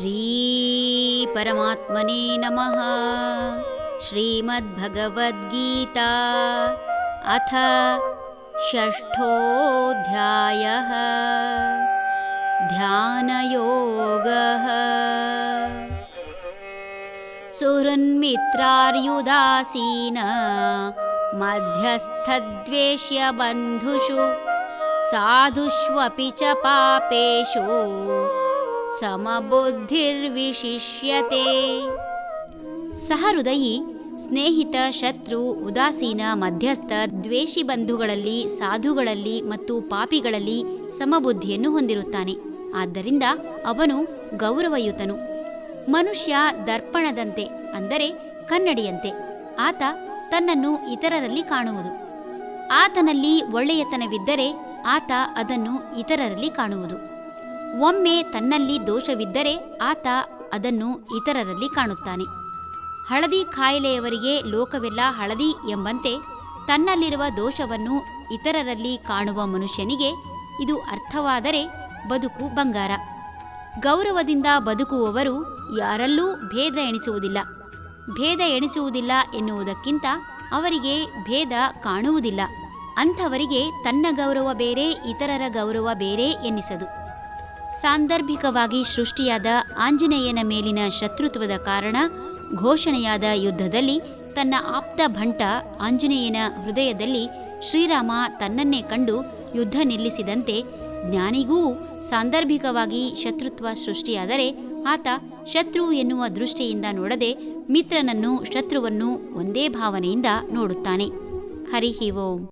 ಶ್ರೀ ಪರಮಾತ್ಮನೇ ನಮಃ. ಶ್ರೀಮದ್ಭಗವದ್ಗೀತಾ ಅಥ ಷಷ್ಠೋಧ್ಯಾಯಃ. ಧ್ಯಾನಯೋಗಃ. ಸುಹೃನ್ಮಿತ್ರಾರ್ಯುದಾಸೀನ ಮಧ್ಯಸ್ಥದ್ವೇಷ್ಯ ಬಂಧುಷು ಸಾಧುಷ್ವಪಿ ಚ ಪಾಪೇಷು ಸಮಬುದ್ಧಿರ್ವಿಶಿಷ್ಯತೆ. ಸಹೃದಯಿ, ಸ್ನೇಹಿತ, ಶತ್ರು, ಉದಾಸೀನ, ಮಧ್ಯಸ್ಥ, ದ್ವೇಷಿ ಬಂಧುಗಳಲ್ಲಿ, ಸಾಧುಗಳಲ್ಲಿ ಮತ್ತು ಪಾಪಿಗಳಲ್ಲಿ ಸಮಬುದ್ಧಿಯನ್ನು ಹೊಂದಿರುತ್ತಾನೆ. ಆದ್ದರಿಂದ ಅವನು ಗೌರವಯುತನು. ಮನುಷ್ಯ ದರ್ಪಣದಂತೆ, ಅಂದರೆ ಕನ್ನಡಿಯಂತೆ. ಆತ ತನ್ನನ್ನು ಇತರರಲ್ಲಿ ಕಾಣುವುದು. ಆತನಲ್ಲಿ ಒಳ್ಳೆಯತನವಿದ್ದರೆ ಆತ ಅದನ್ನು ಇತರರಲ್ಲಿ ಕಾಣುವುದು. ಒಮ್ಮೆ ತನ್ನಲ್ಲಿ ದೋಷವಿದ್ದರೆ ಆತ ಅದನ್ನು ಇತರರಲ್ಲಿ ಕಾಣುತ್ತಾನೆ. ಹಳದಿ ಕಾಯಿಲೆಯವರಿಗೆ ಲೋಕವೆಲ್ಲ ಹಳದಿ ಎಂಬಂತೆ ತನ್ನಲ್ಲಿರುವ ದೋಷವನ್ನು ಇತರರಲ್ಲಿ ಕಾಣುವ ಮನುಷ್ಯನಿಗೆ ಇದು ಅರ್ಥವಾದರೆ ಬದುಕು ಬಂಗಾರ. ಗೌರವದಿಂದ ಬದುಕುವವರು ಯಾರಲ್ಲೂ ಭೇದ ಎಣಿಸುವುದಿಲ್ಲ. ಭೇದ ಎಣಿಸುವುದಿಲ್ಲ ಎನ್ನುವುದಕ್ಕಿಂತ ಅವರಿಗೆ ಭೇದ ಕಾಣುವುದಿಲ್ಲ. ಅಂಥವರಿಗೆ ತನ್ನ ಗೌರವ ಬೇರೆ, ಇತರರ ಗೌರವ ಬೇರೆ ಎನ್ನಿಸದು. ಸಾಂದರ್ಭಿಕವಾಗಿ ಸೃಷ್ಟಿಯಾದ ಆಂಜನೇಯನ ಮೇಲಿನ ಶತ್ರುತ್ವದ ಕಾರಣ ಘೋಷಣೆಯಾದ ಯುದ್ಧದಲ್ಲಿ ತನ್ನ ಆಪ್ತ ಭಂಟ ಆಂಜನೇಯನ ಹೃದಯದಲ್ಲಿ ಶ್ರೀರಾಮ ತನ್ನನ್ನೇ ಕಂಡು ಯುದ್ಧ ನಿಲ್ಲಿಸಿದಂತೆ ಜ್ಞಾನಿಗೂ ಸಾಂದರ್ಭಿಕವಾಗಿ ಶತ್ರುತ್ವ ಸೃಷ್ಟಿಯಾದರೆ ಆತ ಶತ್ರು ಎನ್ನುವ ದೃಷ್ಟಿಯಿಂದ ನೋಡದೆ ಮಿತ್ರನನ್ನು, ಶತ್ರುವನ್ನು ಒಂದೇ ಭಾವನೆಯಿಂದ ನೋಡುತ್ತಾನೆ. ಹರಿ ಓಂ.